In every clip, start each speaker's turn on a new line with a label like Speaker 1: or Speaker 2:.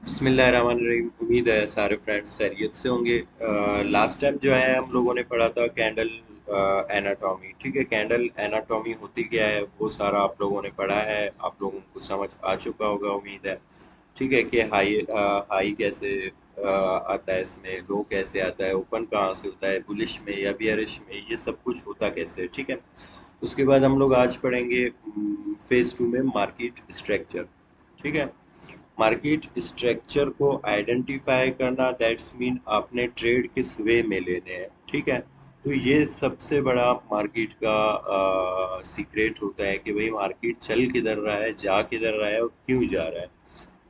Speaker 1: बिस्मिल्लाहिर्रहमानिर्रहीम। उम्मीद है सारे फ्रेंड्स खैरियत से होंगे। लास्ट टाइम जो है हम लोगों ने पढ़ा था कैंडल एनाटॉमी। ठीक है, कैंडल एनाटॉमी होती क्या है वो सारा आप लोगों ने पढ़ा है, आप लोगों को समझ आ चुका होगा उम्मीद है। ठीक है कि हाई कैसे आता है, इसमें लो कैसे आता है, ओपन कहाँ से होता है, बुलिश में या बियरिश में, ये सब कुछ होता कैसे है। ठीक है, उसके बाद हम लोग आज पढ़ेंगे फेज टू में मार्केट स्ट्रक्चर। ठीक है, मार्केट स्ट्रक्चर को आइडेंटिफाई करना, दैट्स मीन आपने ट्रेड किस वे में लेने हैं। ठीक है, तो ये सबसे बड़ा मार्केट का सीक्रेट होता है कि भाई मार्केट चल किधर रहा है, जा किधर रहा है और क्यों जा रहा है।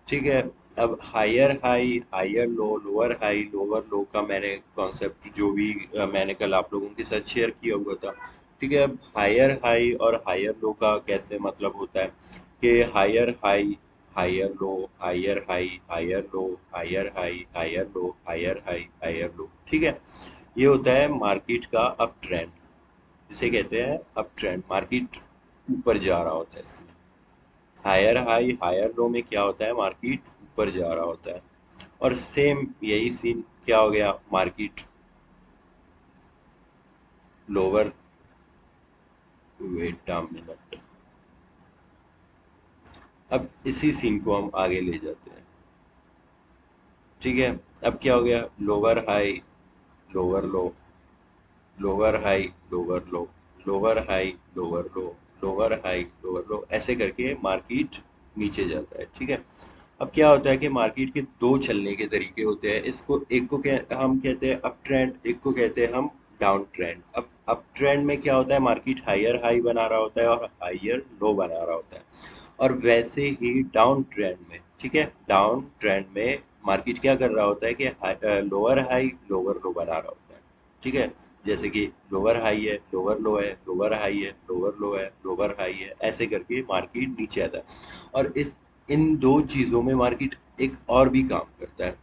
Speaker 1: ठीक है, अब higher high, higher low, lower high, lower low का मैंने कॉन्सेप्ट जो भी मैंने कल आप लोगों के साथ शेयर किया हुआ था। ठीक है, अब हायर हाई और हायर लो का कैसे मतलब होता है कि higher high, higher low, higher high, higher low, higher high, higher low, higher high, higher low. ठीक है, ये होता है मार्केट का अप ट्रेंड, जिसे कहते हैं अप ट्रेंड। मार्केट ऊपर जा रहा होता है इसमें। हायर हाई, हायर लो में क्या होता है, मार्केट ऊपर जा रहा होता है। और सेम यही सीन क्या हो गया, market lower. Wait a minute, अब इसी सीन को हम आगे ले जाते हैं। ठीक है, अब क्या हो गया, lower high, lower low, lower high, lower low, lower high, lower low, lower high, lower लो, ऐसे करके मार्केट नीचे जाता है। ठीक है, अब क्या होता है कि मार्केट के दो चलने के तरीके होते हैं। इसको एक को हम कहते हैं अप ट्रेंड, एक को कहते हैं हम डाउन ट्रेंड। अब अप ट्रेंड में क्या होता है, मार्केट हायर हाई बना रहा होता है और हायर लो बना रहा होता है। और वैसे ही डाउन ट्रेंड में, ठीक है, डाउन ट्रेंड में मार्केट क्या कर रहा होता है कि लोअर हाई, लोअर लो बना रहा होता है। ठीक है, जैसे कि लोअर हाई है, लोअर लो है, लोअर हाई है, लोअर लो है, लोअर हाई है, ऐसे करके मार्केट नीचे आता है। और इस इन दो चीज़ों में मार्केट एक और भी काम करता है।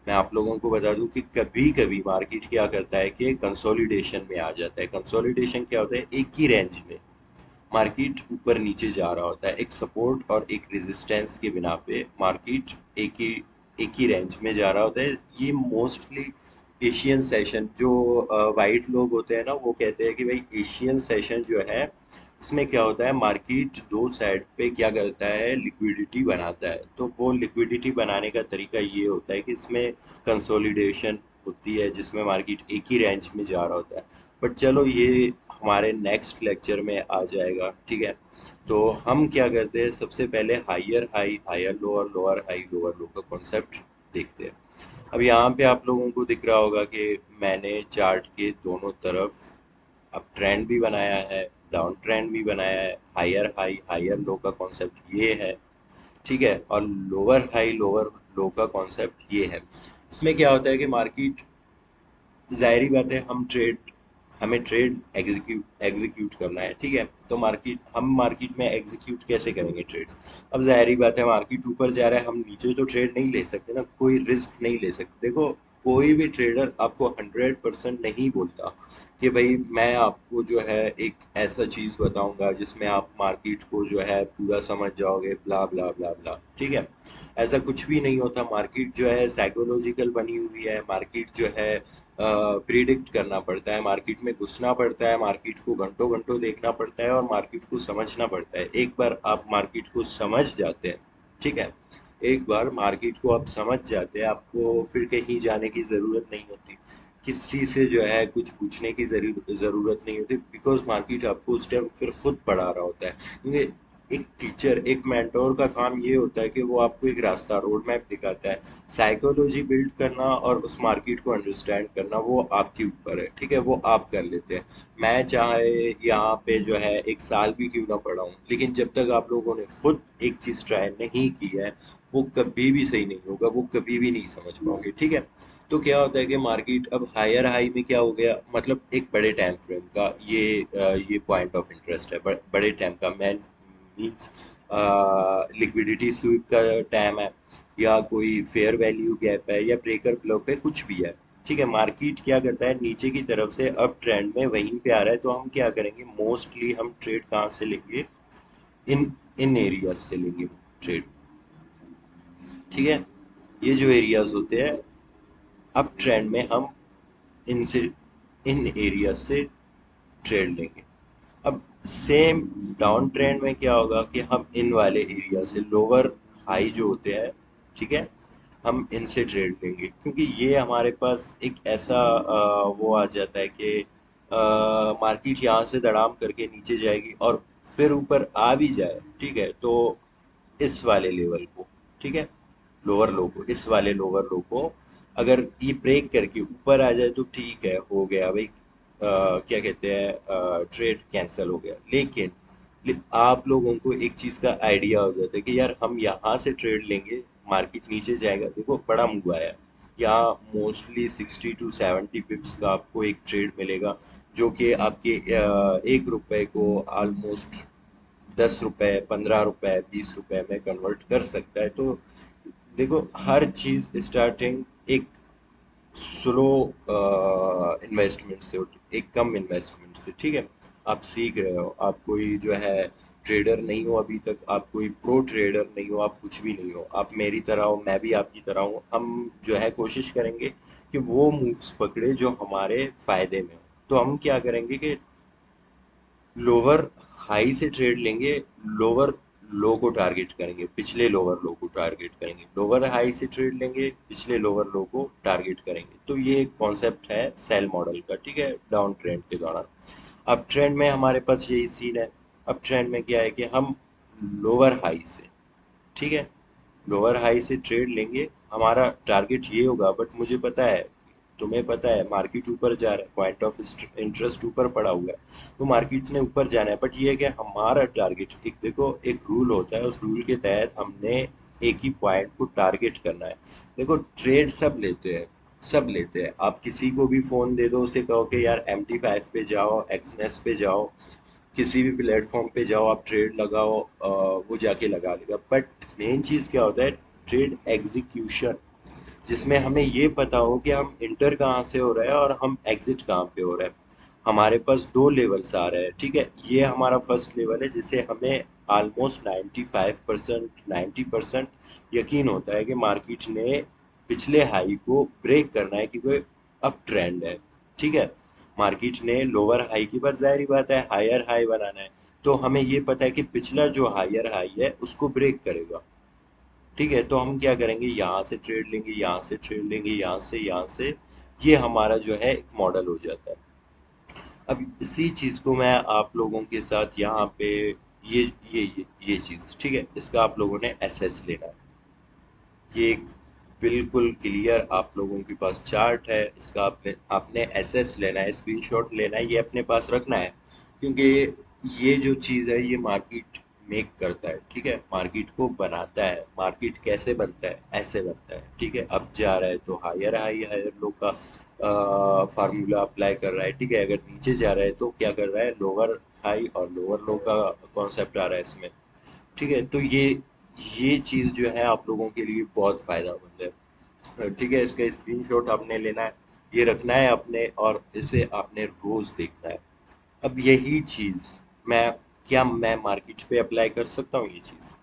Speaker 1: मैं आप लोगों को बता दूं कि कभी कभी मार्केट क्या करता है कि कंसोलिडेशन में आ जाता है। कंसोलिडेशन क्या होता है, एक ही रेंज में मार्केट ऊपर नीचे जा रहा होता है, एक सपोर्ट और एक रेजिस्टेंस के बिना पे मार्केट एक ही रेंज में जा रहा होता है। ये मोस्टली एशियन सेशन जो वाइट लोग होते हैं ना, वो कहते हैं कि भाई एशियन सेशन जो है, इसमें क्या होता है, मार्केट दो साइड पे क्या करता है, लिक्विडिटी बनाता है। तो वो लिक्विडिटी बनाने का तरीका ये होता है कि इसमें कंसोलिडेशन होती है, जिसमें मार्केट एक ही रेंज में जा रहा होता है। बट चलो ये हमारे नेक्स्ट लेक्चर में आ जाएगा। ठीक है, तो हम क्या करते हैं, सबसे पहले हायर हाई, हायर लो और लोअर हाई, लोअर लो का कॉन्सेप्ट देखते हैं। अब यहाँ पे आप लोगों को दिख रहा होगा कि मैंने चार्ट के दोनों तरफ अब ट्रेंड भी बनाया है, डाउन ट्रेंड भी बनाया है। हायर हाई, हायर लो का कॉन्सेप्ट ये है। ठीक है, और लोअर हाई, लोअर लो का कॉन्सेप्ट ये है। इसमें क्या होता है कि मार्केट, ज़ाहिरी बात है, हमें ट्रेड एग्जीक्यूट करना है। ठीक है, तो मार्केट में एग्जीक्यूट कैसे करेंगे ट्रेड्स। अब ज़ाहिरी बात है, मार्केट ऊपर जा रहा है, हम नीचे तो ट्रेड नहीं ले सकते ना, कोई रिस्क नहीं ले सकते। देखो, कोई भी ट्रेडर आपको 100% नहीं बोलता कि भाई मैं आपको जो है एक ऐसा चीज़ बताऊंगा जिसमें आप मार्केट को जो है पूरा समझ जाओगे, ब्ला ब्ला ब्ला ब्ला। ठीक है, ऐसा कुछ भी नहीं होता। मार्केट जो है साइकोलॉजिकल बनी हुई है। मार्केट जो है प्रिडिक्ट करना पड़ता है, मार्केट में घुसना पड़ता है, मार्केट को घंटों घंटों देखना पड़ता है और मार्केट को समझना पड़ता है। एक बार आप मार्केट को समझ जाते हैं, ठीक है, एक बार मार्केट को आप समझ जाते हैं, आपको फिर कहीं जाने की ज़रूरत नहीं होती, किसी से जो है कुछ पूछने की ज़रूरत नहीं होती, बिकॉज मार्केट आपको उस टाइम फिर खुद पढ़ा रहा होता है। क्योंकि एक टीचर, एक मेंटोर का काम ये होता है कि वो आपको एक रास्ता, रोड मैप दिखाता है। साइकोलॉजी बिल्ड करना और उस मार्केट को अंडरस्टैंड करना वो आपके ऊपर है। ठीक है, वो आप कर लेते हैं। मैं चाहे यहाँ पे जो है एक साल भी क्यों ना पढ़ा हूँ, लेकिन जब तक आप लोगों ने खुद एक चीज़ ट्राई नहीं की है, वो कभी भी सही नहीं होगा, वो कभी भी नहीं समझ पाओगे। ठीक है, तो क्या होता है कि मार्केट अब हायर हाई में क्या हो गया, मतलब एक बड़े टाइम फ्रेम का ये पॉइंट ऑफ इंटरेस्ट है। बड़े टाइम का मैं मीन्स लिक्विडिटी स्वीप का टाइम है, या कोई फेयर वैल्यू गैप है, या ब्रेकर ब्लॉक है, कुछ भी है। ठीक है, मार्केट क्या करता है, नीचे की तरफ से अप ट्रेंड में वहीं पे आ रहा है, तो हम क्या करेंगे, मोस्टली हम ट्रेड कहाँ से लेंगे, इन इन एरियाज से लेंगे ट्रेड। ठीक है, ये जो एरियाज होते हैं, अप ट्रेंड में हम इनसे इन एरियाज से ट्रेड लेंगे। अब सेम डाउन ट्रेंड में क्या होगा कि हम इन वाले एरिया से लोअर हाई जो होते हैं, ठीक है, हम इनसे ट्रेड लेंगे, क्योंकि ये हमारे पास एक ऐसा वो आ जाता है कि मार्केट यहाँ से दड़ाम करके नीचे जाएगी और फिर ऊपर आ भी जाए, ठीक है, तो इस वाले लेवल को, ठीक है, लोअर लो को, इस वाले लोअर लो को अगर ये ब्रेक करके ऊपर आ जाए तो ठीक है, हो गया भाई, क्या कहते हैं, ट्रेड कैंसिल हो गया। लेकिन आप लोगों को एक चीज का आइडिया हो जाता है कि यार हम यहाँ से ट्रेड लेंगे, मार्केट नीचे जाएगा, देखो बड़ा मूव आया है, यहाँ मोस्टली 60 to 70 पिप्स का आपको एक ट्रेड मिलेगा, जो कि आपके 1 रुपए को ऑलमोस्ट 10 रुपए, 15 रुपए, 20 रुपए में कन्वर्ट कर सकता है। तो देखो हर चीज स्टार्टिंग एक स्लो इन्वेस्टमेंट से होती, एक कम इन्वेस्टमेंट से, ठीक है। आप सीख रहे हो, आप कोई जो है ट्रेडर नहीं हो अभी तक, आप कोई प्रो ट्रेडर नहीं हो, आप कुछ भी नहीं हो, आप मेरी तरह हो, मैं भी आपकी तरह हूँ। हम जो है कोशिश करेंगे कि वो मूव्स पकड़े जो हमारे फायदे में हो। तो हम क्या करेंगे कि लोअर हाई से ट्रेड लेंगे, लोअर लो को टारगेट करेंगे, पिछले लोअर लो को टारगेट करेंगे, लोअर हाई से ट्रेड लेंगे, पिछले लोअर लो को टारगेट करेंगे। तो ये एक कॉन्सेप्ट है सेल मॉडल का, ठीक है, डाउन ट्रेंड के दौरान। अब ट्रेंड में हमारे पास यही सीन है। अब ट्रेंड में क्या है कि हम लोअर हाई से, ठीक है, लोअर हाई से ट्रेड लेंगे, हमारा टारगेट ये होगा, बट मुझे पता है, तुम्हें पता है मार्केट ऊपर जा रहा है, पॉइंट ऑफ इंटरेस्ट ऊपर पड़ा हुआ है, तो मार्केट ने ऊपर जाना है, बट ये है कि हमारा टारगेट, एक देखो एक रूल होता है, उस रूल के तहत हमने एक ही पॉइंट को टारगेट करना है। देखो ट्रेड सब लेते हैं, सब लेते हैं, आप किसी को भी फोन दे दो, उसे कहो कि यार MT5 पे जाओ, एक्सनेस पे जाओ, किसी भी प्लेटफॉर्म पे जाओ, आप ट्रेड लगाओ, वो जाके लगा लेगा। बट मेन चीज़ क्या होता है, ट्रेड एग्जीक्यूशन, जिसमें हमें ये पता हो कि हम इंटर कहाँ से हो रहा है और हम एग्जिट कहाँ पे हो रहा है। हमारे पास दो लेवल्स आ रहे हैं, ठीक है, ये हमारा फर्स्ट लेवल है, जिसे हमें ऑलमोस्ट 95%, 90% यकीन होता है कि मार्केट ने पिछले हाई को ब्रेक करना है, क्योंकि अब ट्रेंड है, ठीक है। मार्केट ने लोअर हाई की बात, जाहिर बात है हायर हाई बनाना है, तो हमें ये पता है कि पिछला जो हायर हाई है उसको ब्रेक करेगा, ठीक है। तो हम क्या करेंगे, यहाँ से ट्रेड लेंगे, यहाँ से ट्रेड लेंगे, यहाँ से, यहाँ से, ये हमारा जो है एक मॉडल हो जाता है। अब इसी चीज़ को मैं आप लोगों के साथ यहाँ पे, ये ये चीज़, ठीक है, इसका आप लोगों ने एसएस लेना है। ये एक बिल्कुल क्लियर आप लोगों के पास चार्ट है, इसका आपने आपने एसएस लेना है, स्क्रीनशॉट लेना है, ये अपने पास रखना है, क्योंकि ये जो चीज़ है ये मार्केट मेक करता है, ठीक है, मार्केट को बनाता है। मार्केट कैसे बनता है, ऐसे बनता है, ठीक है। अब जा रहा है तो हायर हाई हायर लो का फार्मूला अप्लाई कर रहा है, ठीक है। अगर नीचे जा रहा है तो क्या कर रहा है, लोअर हाई और लोअर लो का कॉन्सेप्ट आ रहा है इसमें, ठीक है। तो ये चीज़ जो है आप लोगों के लिए बहुत फायदेमंद है, ठीक है। इसका स्क्रीनशॉट आपने लेना है, ये रखना है अपने, और इसे आपने रोज देखना है। अब यही चीज़ मैं, क्या मैं मार्केट पे अप्लाई कर सकता हूँ ये चीज़?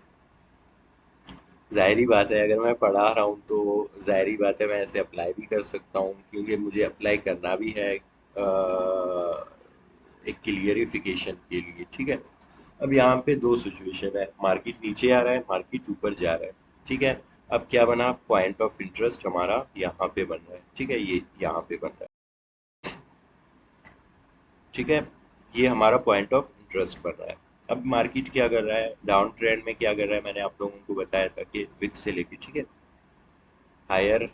Speaker 1: ज़ाहिरी बात है, अगर मैं पढ़ा रहा हूँ तो ज़ाहिरी बात है मैं ऐसे अप्लाई भी कर सकता हूँ, क्योंकि मुझे अप्लाई करना भी है एक क्लियरिफिकेशन के लिए, ठीक है। अब यहाँ पे दो सिचुएशन है, मार्केट नीचे आ रहा है, मार्केट ऊपर जा रहा है, ठीक है। अब क्या बना, पॉइंट ऑफ इंटरेस्ट हमारा यहाँ पे बन रहा है, ठीक है, ये यहाँ पे बन रहा है, ठीक है, ये हमारा पॉइंट ऑफ इंटरेस्ट बन रहा है। अब मार्केट क्या कर रहा है, डाउन ट्रेंड में क्या कर रहा है, मैंने आप लोगों को बताया था कि विक्स से लेके, ठीक है, हायर,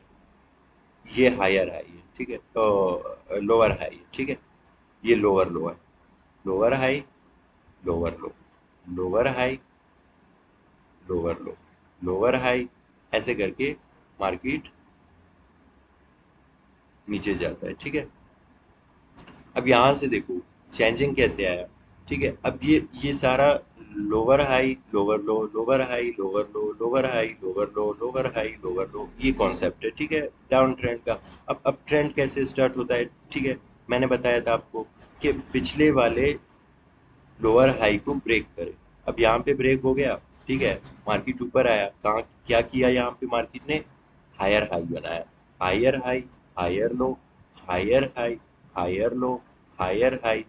Speaker 1: ये हायर हाई है, ठीक है, तो लोअर हाई है, ठीक है, ये लोअर लो है, lower high, lower low, lower high, lower low, lower high, ऐसे करके मार्केट नीचे जाता है, ठीक है। अब यहाँ से देखो चेंजिंग कैसे आया, ठीक है। अब ये सारा lower high lower low, lower high lower low, lower high lower low, lower high lower लो, ये कॉन्सेप्ट है, ठीक है, डाउन ट्रेंड का। अब ट्रेंड कैसे स्टार्ट होता है, ठीक है, मैंने बताया था आपको कि पिछले वाले लोअर हाई को ब्रेक करे। अब यहाँ पे ब्रेक हो गया, ठीक है, मार्केट ऊपर आया, कहाँ क्या किया यहाँ पे मार्केट ने, हायर हाई बनाया, higher high, higher low, higher high, higher low, higher high,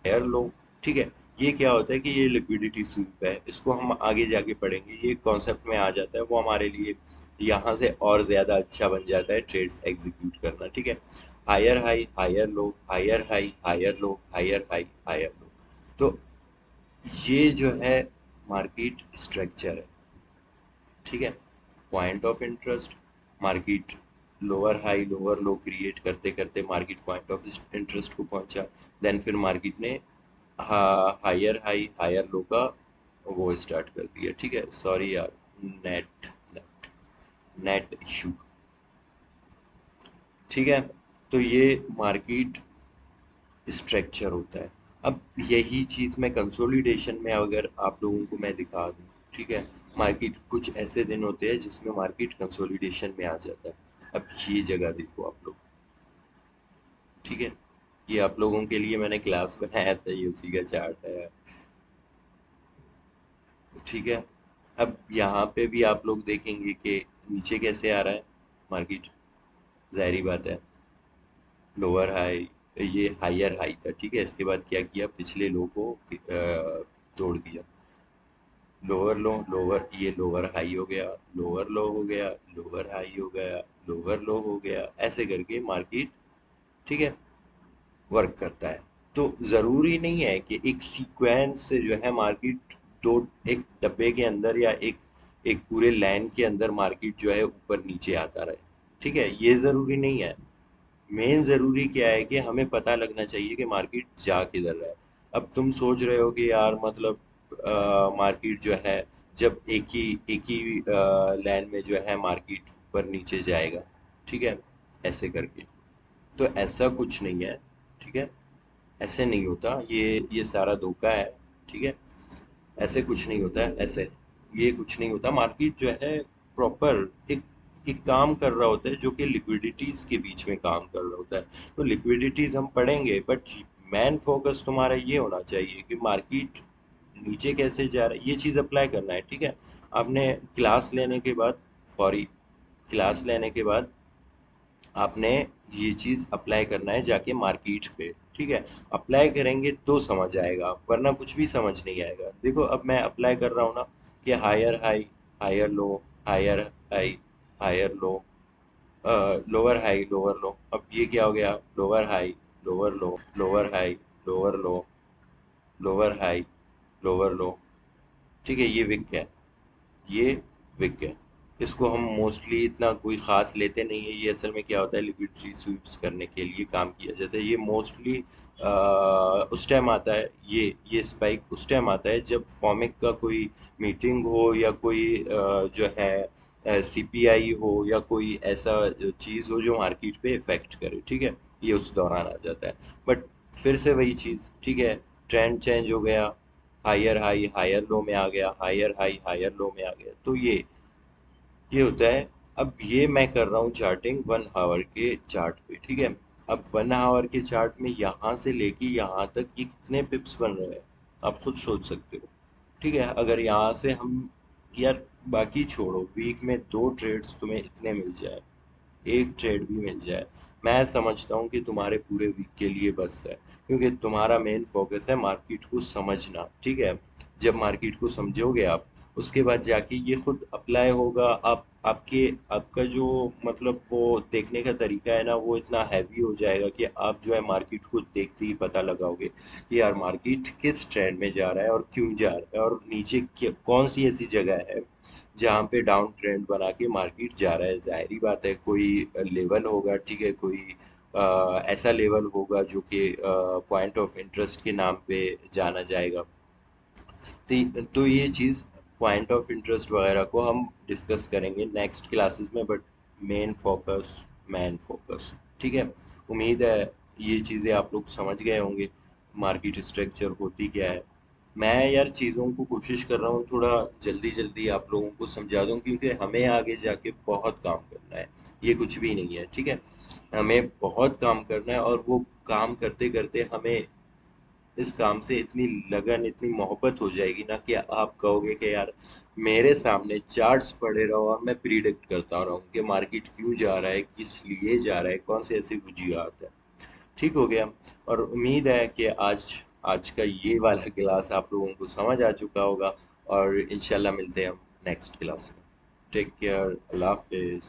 Speaker 1: higher low. ठीक है, ये क्या होता है कि ये लिक्विडिटी स्वीप है, इसको हम आगे जाके पढ़ेंगे, ये कॉन्सेप्ट में आ जाता है, वो हमारे लिए यहाँ से और ज्यादा अच्छा बन जाता है ट्रेड्स एग्जीक्यूट करना। ठीक है, higher high, higher low, higher high, higher low, higher high, higher low. तो ये जो है मार्केट स्ट्रक्चर है। ठीक है, point of interest, market lower high lower low create करते करते मार्केट पॉइंट ऑफ इंटरेस्ट को पहुंचा। देन फिर मार्केट ने हायर हाई हायर लो का वो स्टार्ट कर दिया। ठीक है, सॉरी यार, नेट नेट नेट इशू। ठीक है, तो ये मार्केट स्ट्रक्चर होता है। अब यही चीज मैं कंसोलिडेशन में अगर आप लोगों को मैं दिखा दूं, ठीक है, मार्केट कुछ ऐसे दिन होते हैं जिसमें मार्केट कंसोलिडेशन में आ जाता है। अब ये जगह देखो आप लोग। ठीक है, ये आप लोगों के लिए मैंने क्लास बनाया था, ये उसी का चार्ट है। ठीक है, अब यहाँ पे भी आप लोग देखेंगे कि नीचे कैसे आ रहा है मार्केट, जाहिर बात है लोअर हाई, ये हायर हाई था। ठीक है, इसके बाद क्या किया, पिछले लो को तोड़ दिया, लोअर लो लोअर, ये लोअर हाई हो गया, लोअर लो हो गया, लोअर हाई हो गया, लोअर लो हो गया, ऐसे करके मार्केट, ठीक है, वर्क करता है। तो जरूरी नहीं है कि एक सीक्वेंस से जो है मार्केट दो, एक डब्बे के अंदर या एक एक पूरे लाइन के अंदर मार्केट जो है ऊपर नीचे आता रहे। ठीक है, ये जरूरी नहीं है। मेन जरूरी क्या है कि हमें पता लगना चाहिए कि मार्केट जा किधर रहा है। अब तुम सोच रहे हो कि यार मतलब मार्केट जो है जब एक ही लाइन में जो है मार्केट ऊपर नीचे जाएगा, ठीक है, ऐसे करके, तो ऐसा कुछ नहीं है। ठीक है, ऐसे नहीं होता, ये सारा धोखा है। ठीक है, ऐसे कुछ नहीं होता है, ऐसे ये कुछ नहीं होता। मार्केट जो है प्रॉपर एक एक काम कर रहा होता है जो कि लिक्विडिटीज के बीच में काम कर रहा होता है। तो लिक्विडिटीज हम पढ़ेंगे, बट मेन फोकस तुम्हारा ये होना चाहिए कि मार्केट नीचे कैसे जा रहा है, ये चीज अप्लाई करना है। ठीक है, आपने क्लास लेने के बाद, सॉरी, क्लास लेने के बाद आपने ये चीज अप्लाई करना है जाके मार्केट पे। ठीक है, अप्लाई करेंगे तो समझ आएगा, वरना कुछ भी समझ नहीं आएगा। देखो अब मैं अप्लाई कर रहा हूँ ना कि higher high, higher low, higher high, higher low, lower high lower low. अब ये क्या हो गया, lower high lower low, lower high lower low, lower high lower low. ठीक है, ये विक है, ये विक है। इसको हम मोस्टली इतना कोई खास लेते नहीं है, ये असल में क्या होता है लिक्विडिटी स्वीप्स करने के लिए काम किया जाता है। ये मोस्टली उस टाइम आता है, ये स्पाइक उस टाइम आता है जब फॉर्मिक का कोई मीटिंग हो या कोई जो है सीपीआई हो या कोई ऐसा चीज़ हो जो मार्केट पे इफेक्ट करे। ठीक है, ये उस दौरान आ जाता है। बट फिर से वही चीज़, ठीक है, ट्रेंड चेंज हो गया, हायर हाई हायर लो में आ गया, हायर हाई हायर लो में आ गया। तो ये होता है। अब ये मैं कर रहा हूँ चार्टिंग 1 आवर के चार्ट पे। ठीक है, अब 1 आवर के चार्ट में यहाँ से लेके यहाँ तक ये कितने पिप्स बन रहे हैं, आप खुद सोच सकते हो। ठीक है, अगर यहाँ से हम, यार बाकी छोड़ो, वीक में 2 ट्रेड्स तुम्हें इतने मिल जाए, एक ट्रेड भी मिल जाए, मैं समझता हूँ कि तुम्हारे पूरे वीक के लिए बस है। क्योंकि तुम्हारा मेन फोकस है मार्केट को समझना। ठीक है, जब मार्केट को समझोगे आप, उसके बाद जाके ये खुद अप्लाई होगा। आप आपका जो मतलब वो देखने का तरीका है ना, वो इतना हैवी हो जाएगा कि आप जो है मार्केट को देखते ही पता लगाओगे कि यार मार्केट किस ट्रेंड में जा रहा है और क्यों जा रहा है, और नीचे कौन सी ऐसी जगह है जहाँ पे डाउन ट्रेंड बना के मार्केट जा रहा है। जाहिर बात है कोई लेवल होगा, ठीक है, कोई ऐसा लेवल होगा जो कि पॉइंट ऑफ इंटरेस्ट के नाम पे जाना जाएगा। तो ये चीज़ पॉइंट ऑफ इंटरेस्ट वगैरह को हम डिस्कस करेंगे नेक्स्ट क्लासेस में, बट मेन फोकस, ठीक है। उम्मीद है ये चीज़ें आप लोग समझ गए होंगे, मार्केट स्ट्रक्चर होती क्या है। मैं यार चीज़ों को कोशिश कर रहा हूँ थोड़ा जल्दी जल्दी आप लोगों को समझा दूँ, क्योंकि हमें आगे जाके बहुत काम करना है, ये कुछ भी नहीं है। ठीक है, हमें बहुत काम करना है, और वो काम करते करते हमें इस काम से इतनी लगन, इतनी मोहब्बत हो जाएगी ना कि आप कहोगे कि यार मेरे सामने चार्ट्स पड़े रहो और मैं प्रिडिक्ट करता रहूं कि मार्केट क्यों जा रहा है, किस लिए जा रहा है, कौन से ऐसी वजूहत है। ठीक हो गया। और उम्मीद है कि आज आज का ये वाला क्लास आप लोगों को समझ आ चुका होगा। और इंशाल्लाह मिलते हैं हम नेक्स्ट क्लास में। टेक केयर, अल्लाह हाफिज।